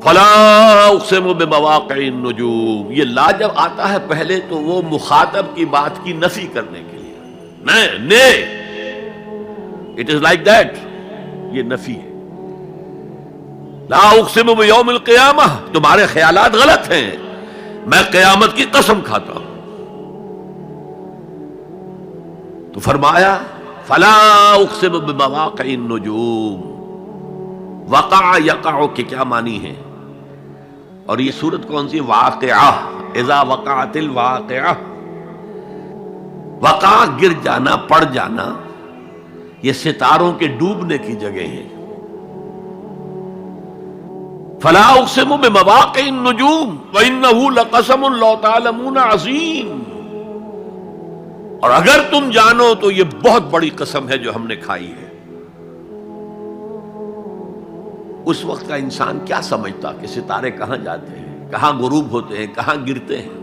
فلا اقسم بمواقع النجوم، یہ لا جب آتا ہے پہلے تو وہ مخاطب کی بات کی نفی کرنے کے لیے، نے اٹ از لائک دیٹ، یہ نفی ہے۔ لا اقسم بیوم القیامہ، تمہارے خیالات غلط ہیں، میں قیامت کی قسم کھاتا ہوں۔ تو فرمایا فلا اقسم بمواقع النجوم، وقع یقع کے کیا معنی ہے؟ اور یہ سورت کون سی؟ واقعہ، اذا وقعت الواقعہ، وقع گر جانا، پڑ جانا، یہ ستاروں کے ڈوبنے کی جگہ ہے۔ فلا اقسم بمواقع النجوم وانہ لقسم لو تعلمون عظیم، اور اگر تم جانو تو یہ بہت بڑی قسم ہے جو ہم نے کھائی ہے۔ اس وقت کا انسان کیا سمجھتا کہ ستارے کہاں جاتے ہیں، کہاں غروب ہوتے ہیں، کہاں گرتے ہیں؟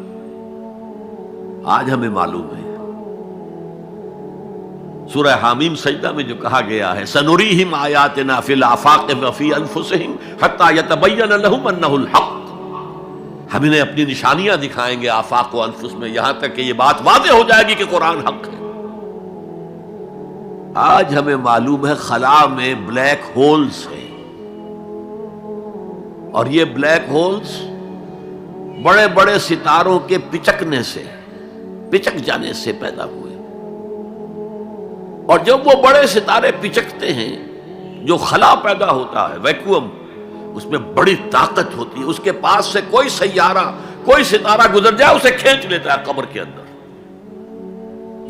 آج ہمیں معلوم ہے۔ سورہ حامیم سجدہ میں جو کہا گیا ہے سنریہم آیاتنا فی الآفاق وفی انفسہم حتی یتبین لہم انہ الحق، ہم انہیں اپنی نشانیاں دکھائیں گے آفاق و انفس میں، یہاں تک کہ یہ بات واضح ہو جائے گی کہ قرآن حق ہے۔ آج ہمیں معلوم ہے خلا میں بلیک ہولز ہیں، اور یہ بلیک ہولز بڑے بڑے ستاروں کے پچکنے سے، پچک جانے سے پیدا ہوئے، اور جب وہ بڑے ستارے پچکتے ہیں، جو خلا پیدا ہوتا ہے، ویکیوم، اس میں بڑی طاقت ہوتی ہے، اس کے پاس سے کوئی سیارہ، کوئی ستارہ گزر جائے اسے کھینچ لیتا ہے قبر کے اندر۔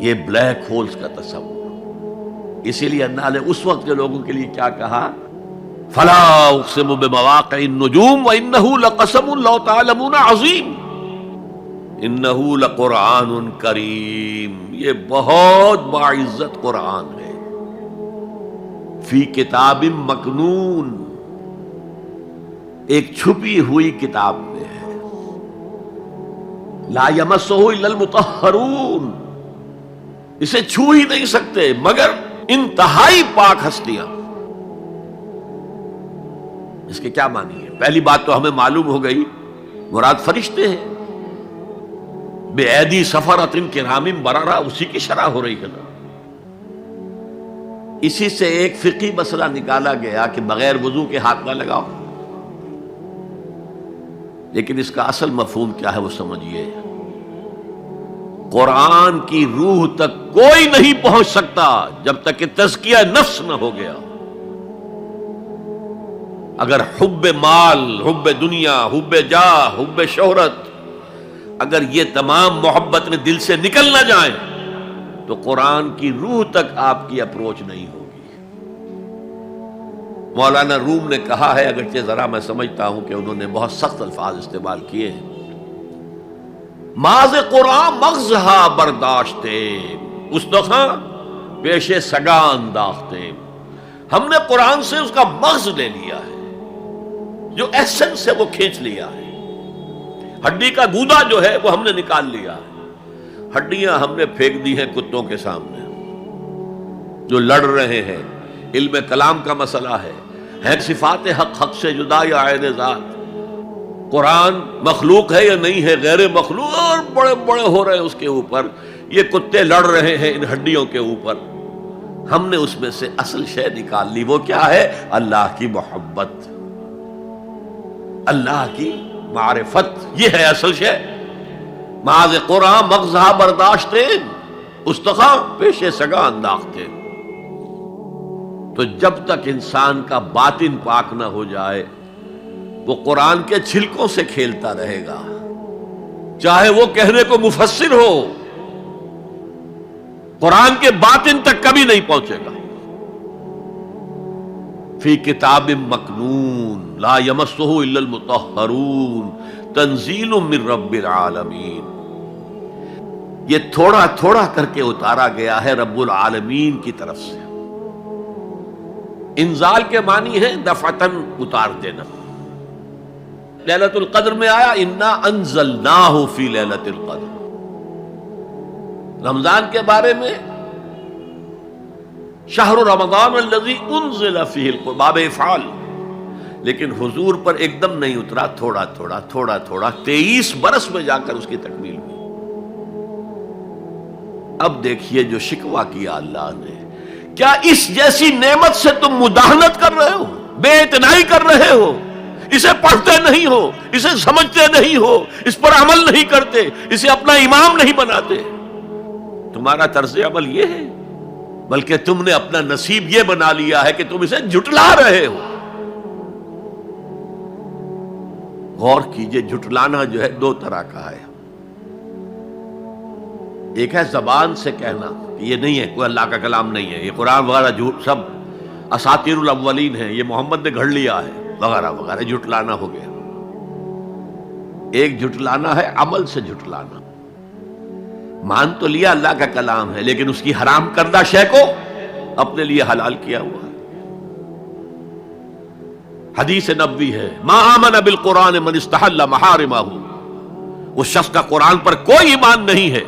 یہ بلیک ہولز کا تصور، اسی لیے اللہ نے اس وقت کے لوگوں کے لیے کیا کہا؟ فلا اقسم بمواقع النجوم وانہ لقسم لو تعلمون عظیم، انہ لقرآن کریم، یہ بہت باعزت قرآن ہے، فی کتاب مکنون، ایک چھپی ہوئی کتاب میں ہے، لا یمسہ الا المطہرون، اسے چھو ہی نہیں سکتے مگر انتہائی پاک ہستیاں۔ اس کے کیا معنی ہے؟ پہلی بات تو ہمیں معلوم ہو گئی، مراد فرشتے ہیں، بے ایدی سفرۃ کرام بررہ، اسی کی شرح ہو رہی ہے نا۔ اسی سے ایک فقہی مسئلہ نکالا گیا کہ بغیر وضو کے ہاتھ نہ لگاؤ، لیکن اس کا اصل مفہوم کیا ہے وہ سمجھیے۔ قرآن کی روح تک کوئی نہیں پہنچ سکتا جب تک کہ تزکیہ نفس نہ ہو گیا۔ اگر حب مال، حب دنیا، حب جاہ، حب شہرت، اگر یہ تمام محبت میں دل سے نکل نہ جائیں تو قرآن کی روح تک آپ کی اپروچ نہیں ہوگی۔ مولانا روم نے کہا ہے، اگرچہ ذرا میں سمجھتا ہوں کہ انہوں نے بہت سخت الفاظ استعمال کیے ہیں، ماز قرآن مغزہا برداشتے استخاں پیش سگاں انداختے، ہم نے قرآن سے اس کا مغز لے لیا ہے، جو ایسنس ہے وہ کھینچ لیا ہے، ہڈی کا گودا جو ہے وہ ہم نے نکال لیا ہے، ہڈیاں ہم نے پھینک دی ہیں کتوں کے سامنے جو لڑ رہے ہیں۔ علم کلام کا مسئلہ ہے صفات حق حق سے جدا یا عین ذات، قرآن مخلوق ہے یا نہیں ہے، غیر مخلوق، اور بڑے بڑے ہو رہے ہیں اس کے اوپر، یہ کتے لڑ رہے ہیں ان ہڈیوں کے اوپر۔ ہم نے اس میں سے اصل شے نکال لی، وہ کیا ہے؟ اللہ کی محبت، اللہ کی معرفت، یہ ہے اصل شے۔ ماذ قرآن مغزہ برداشتے استخاں پیش سگاں انداختے۔ تو جب تک انسان کا باطن پاک نہ ہو جائے وہ قرآن کے چھلکوں سے کھیلتا رہے گا، چاہے وہ کہنے کو مفسر ہو، قرآن کے باطن تک کبھی نہیں پہنچے گا۔ فی کتاب مکنون لا یمسہ الا المطہرون تنزیل من رب العالمین، یہ تھوڑا تھوڑا کر کے اتارا گیا ہے رب العالمین کی طرف سے۔ انزال کے معنی ہے دفعتاً اتار دینا۔ لیلۃ القدر میں آیا انا انزلناہ فی لیلۃ القدر۔ رمضان کے بارے میں شہر رمضان الذی انزل فیہ القرآن، باب افعال، لیکن حضور پر ایک دم نہیں اترا، تھوڑا تھوڑا تھوڑا تھوڑا 23 برس میں جا کر اس کی تکمیل ہوئی۔ اب دیکھیے جو شکوہ کیا اللہ نے، کیا اس جیسی نعمت سے تم مداہنت کر رہے ہو، بے اعتنائی کر رہے ہو، اسے پڑھتے نہیں ہو، اسے سمجھتے نہیں ہو، اس پر عمل نہیں کرتے، اسے اپنا امام نہیں بناتے؟ تمہارا طرز عمل یہ ہے، بلکہ تم نے اپنا نصیب یہ بنا لیا ہے کہ تم اسے جھٹلا رہے ہو۔ غور کیجئے، جھٹلانا جو ہے دو طرح کا ہے۔ ایک ہے زبان سے کہنا کہ یہ نہیں ہے، کوئی اللہ کا کلام نہیں ہے، یہ قرآن وغیرہ جھوٹ، سب اساطیر الاولین ہیں، یہ محمد نے گھڑ لیا ہے وغیرہ وغیرہ، جھٹلانا ہو گیا۔ ایک جھٹلانا ہے عمل سے جھٹلانا، مان تو لیا اللہ کا کلام ہے لیکن اس کی حرام کردہ شے کو اپنے لیے حلال کیا ہوا ہے۔ حدیث نبوی ہے، ما آمن بالقرآن من استحل محارمہ، اس شخص کا قرآن پر کوئی ایمان نہیں ہے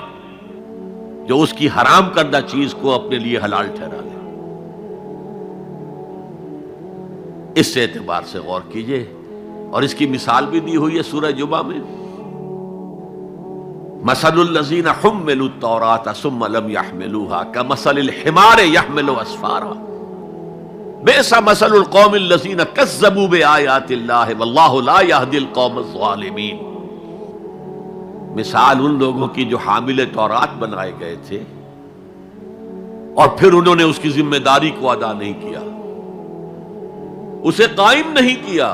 جو اس کی حرام کردہ چیز کو اپنے لیے حلال ٹھہرا لے۔ اس اعتبار سے غور کیجئے، اور اس کی مثال بھی دی ہوئی ہے سورہ جمعہ میں، مثل الذین حملوا التوراۃ ثم لم يحملوها كمثل الحمار يحمل اسفارا بئس مثل القوم الذین کذبوا بآیات اللہ واللہ لا يهدی القوم الظالمین۔ مثال ان لوگوں کی جو حامل تورات بنائے گئے تھے اور پھر انہوں نے اس کی ذمہ داری کو ادا نہیں کیا، اسے قائم نہیں کیا،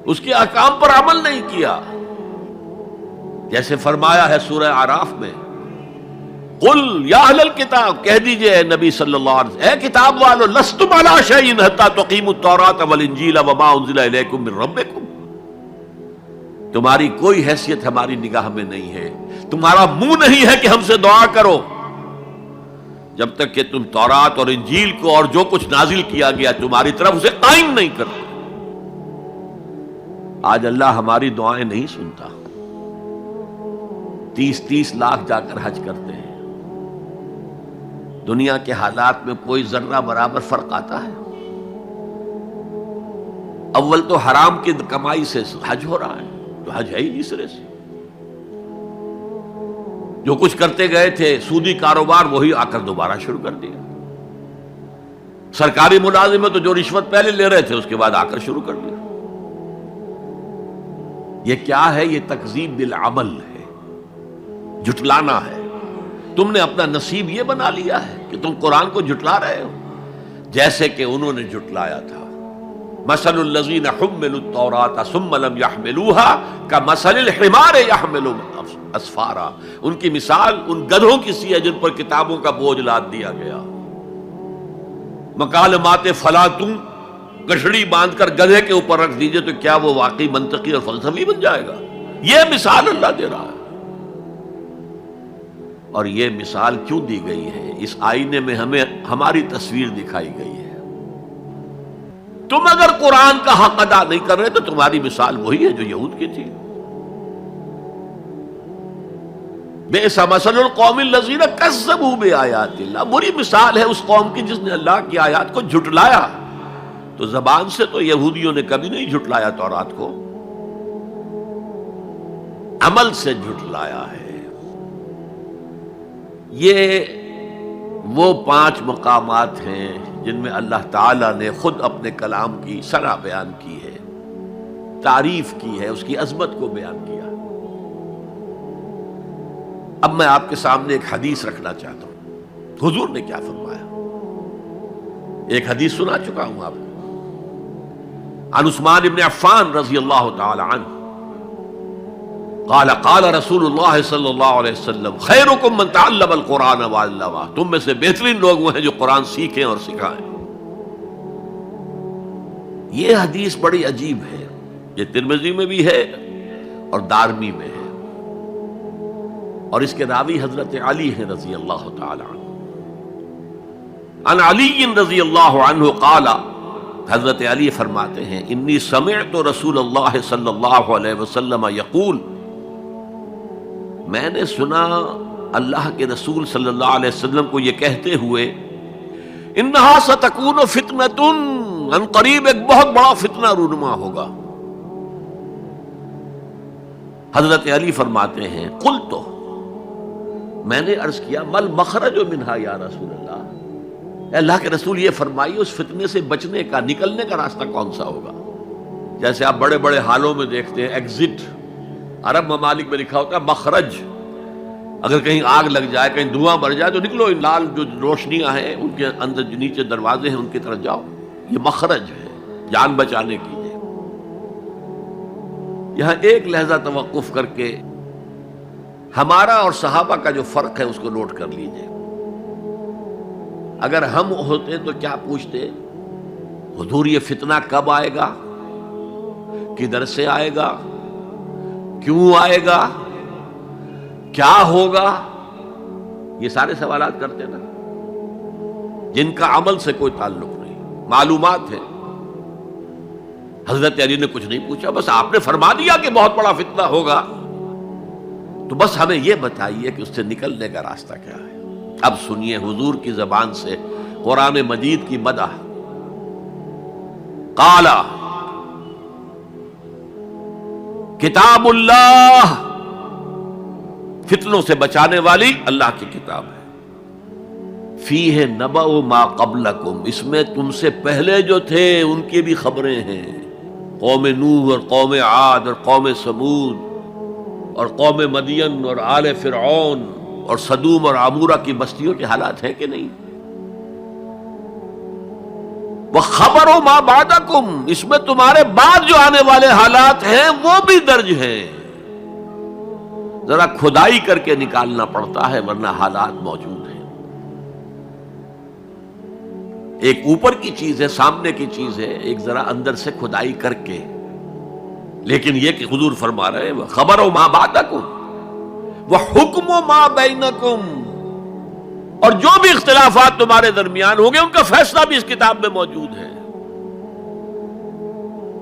اس کے احکام پر عمل نہیں کیا۔ جیسے فرمایا ہے سورہ اعراف میں، قل یا اہل الکتاب، کہہ دیجئے اے نبی صلی اللہ علیہ وسلم، اے کتاب والو، لستم علی شیء حتی تقیموا التوراۃ والانجیل وما انزل الیکم من ربکم، تمہاری کوئی حیثیت ہماری نگاہ میں نہیں ہے، تمہارا منہ نہیں ہے کہ ہم سے دعا کرو جب تک کہ تم تورات اور انجیل کو اور جو کچھ نازل کیا گیا تمہاری طرف اسے قائم نہیں کرتے۔ آج اللہ ہماری دعائیں نہیں سنتا، 30 لاکھ جا کر حج کرتے ہیں، دنیا کے حالات میں کوئی ذرہ برابر فرق آتا ہے؟ اول تو حرام کی کمائی سے حج ہو رہا ہے، تو حج ہے ہی نہیں سرے سے۔ جو کچھ کرتے گئے تھے سودی کاروبار وہی آ کر دوبارہ شروع کر دیا، سرکاری ملازم تو جو رشوت پہلے لے رہے تھے اس کے بعد آ کر شروع کر دیا۔ یہ کیا ہے؟ یہ تکذیب بالعمل ہے، جھٹلانا ہے۔ تم نے اپنا نصیب یہ بنا لیا ہے کہ تم قرآن کو جھٹلا رہے ہو، جیسے کہ انہوں نے جھٹلایا تھا۔ مثل الذین حملوا التوراۃ ثم لم يحملوها كمثل الحمار يحمل اسفارا، ان کی مثال ان گدھوں کی سی ہے جن پر کتابوں کا بوجھ لاد دیا گیا۔ مکالمات فلاطوں، گٹھڑی باندھ کر گدھے کے اوپر رکھ دیجئے تو کیا وہ واقعی منطقی اور فلسفی بن جائے گا؟ یہ مثال اللہ دے رہا ہے۔ اور یہ مثال کیوں دی گئی ہے؟ اس آئینے میں ہمیں ہماری تصویر دکھائی گئی ہے۔ تم اگر قرآن کا حق ادا نہیں کر رہے تو تمہاری مثال وہی ہے جو یہود کی تھی۔ بئس مثل القوم الذین کذبوا بآیات اللہ، بری مثال ہے اس قوم کی جس نے اللہ کی آیات کو جھٹلایا۔ تو زبان سے تو یہودیوں نے کبھی نہیں جھٹلایا تورات کو، عمل سے جھٹلایا ہے۔ یہ وہ 5 مقامات ہیں جن میں اللہ تعالیٰ نے خود اپنے کلام کی ثنا بیان کی ہے، تعریف کی ہے، اس کی عظمت کو بیان کیا۔ اب میں آپ کے سامنے ایک حدیث رکھنا چاہتا ہوں، حضور نے کیا فرمایا۔ ایک حدیث سنا چکا ہوں آپ کو، عن عثمان بن عفان رضی اللہ تعالی عنہ قال قال رسول اللہ صلی اللہ علیہ وسلم خیرکم من تعلم القرآن وعلمہ، تم میں سے بہترین لوگ وہ ہیں جو قرآن سیکھیں اور سکھائیں۔ یہ حدیث بڑی عجیب ہے، یہ ترمذی میں بھی ہے اور دارمی میں ہے، اور اس کے راوی حضرت علی ہیں رضی اللہ تعالی عنہ۔ عن علی رضی اللہ عنہ قال، حضرت علی فرماتے ہیں انی سمعت رسول اللہ صلی اللہ علیہ وسلم یقول، میں نے سنا اللہ کے رسول صلی اللہ علیہ وسلم کو یہ کہتے ہوئے، انہا ستکون فتنۃ، ان قریب ایک بہت بڑا فتنہ رونما ہوگا۔ حضرت علی فرماتے ہیں قلت، میں نے عرض کیا مل مخرج منہا یا رسول اللہ، اے اللہ کے رسول یہ فرمائیے اس فتنے سے بچنے کا، نکلنے کا راستہ کون سا ہوگا؟ جیسے آپ بڑے بڑے حالوں میں دیکھتے ہیں ایگزٹ، عرب ممالک میں لکھا ہوتا ہے مخرج، اگر کہیں آگ لگ جائے، کہیں دھواں بڑھ جائے تو نکلو، لال جو روشنیاں ہیں ان کے اندر جو نیچے دروازے ہیں ان کی طرف جاؤ، یہ مخرج ہے جان بچانے کی۔ یہاں ایک لحظہ توقف کر کے ہمارا اور صحابہ کا جو فرق ہے اس کو نوٹ کر لیجئے۔ اگر ہم ہوتے تو کیا پوچھتے؟ حضور یہ فتنہ کب آئے گا، کدھر سے آئے گا، کیوں آئے گا، کیا ہوگا؟ یہ سارے سوالات کرتے نا، جن کا عمل سے کوئی تعلق نہیں، معلومات ہے۔ حضرت علی نے کچھ نہیں پوچھا، بس آپ نے فرما دیا کہ بہت بڑا فتنہ ہوگا، تو بس ہمیں یہ بتائیے کہ اس سے نکلنے کا راستہ کیا ہے۔ اب سنیے حضور کی زبان سے قرآن مجید کی مدح۔ قال کتاب اللہ، فتنوں سے بچانے والی اللہ کی کتاب ہے۔ فیہ نبأ ما قبلکم، اس میں تم سے پہلے جو تھے ان کی بھی خبریں ہیں، قوم نوح اور قوم عاد اور قوم سمود اور قوم مدین اور آل فرعون اور صدوم اور عمورہ کی بستیوں کے حالات ہیں کہ نہیں؟ وَخَبَرُ مَا بَعْدَكُمْ، اس میں تمہارے بعد جو آنے والے حالات ہیں وہ بھی درج ہیں، ذرا کھدائی کر کے نکالنا پڑتا ہے ورنہ حالات موجود ہیں۔ ایک اوپر کی چیز ہے، سامنے کی چیز ہے، ایک ذرا اندر سے کھدائی کر کے، لیکن یہ کہ حضور فرما رہے ہیں خبرو ما بعدکم وحکم ما بینکم، اور جو بھی اختلافات تمہارے درمیان ہوں گے ان کا فیصلہ بھی اس کتاب میں موجود ہے۔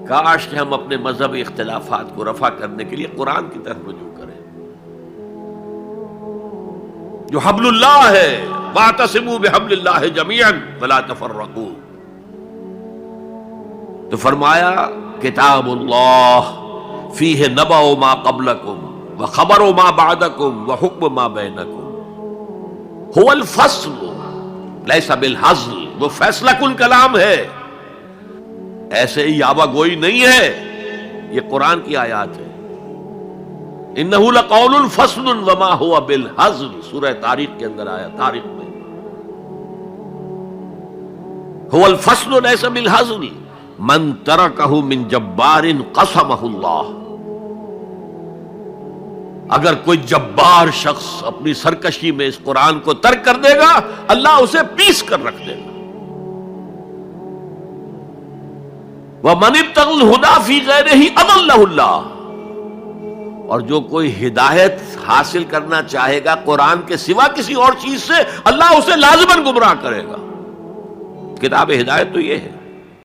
کاش کہ ہم اپنے مذہبی اختلافات کو رفع کرنے کے لیے قرآن کی طرف رجوع کریں، جو حبل اللہ ہے، واعتصموا بحبل اللہ جميعا ولا تفرقوا۔ تو فرمایا کتاب اللہ فیہ نبأ ما قبلکم وخبر ما بعدکم وحکم ما بینکم، هو الفصل لیس بالحزل، وہ فیصلہ کن کلام ہے، ایسے ہی یابہ گوئی نہیں ہے، یہ قرآن کی آیات ہے۔ انہ لقول فصل وما هو بالحزل، سورہ طارق کے اندر آیا، طارق میں هو الفصل لیس بالحزل من ترکہ من جبار قسمہ اللہ، اگر کوئی جبار شخص اپنی سرکشی میں اس قرآن کو ترک کر دے گا اللہ اسے پیس کر رکھ دے گا۔ وَمَنِ ابْتَغَى الْهُدَى فِي غَيْرِهِ أَضَلَّهُ اللَّهُ، اور جو کوئی ہدایت حاصل کرنا چاہے گا قرآن کے سوا کسی اور چیز سے، اللہ اسے لازماً گمراہ کرے گا۔ کتاب ہدایت تو یہ ہے۔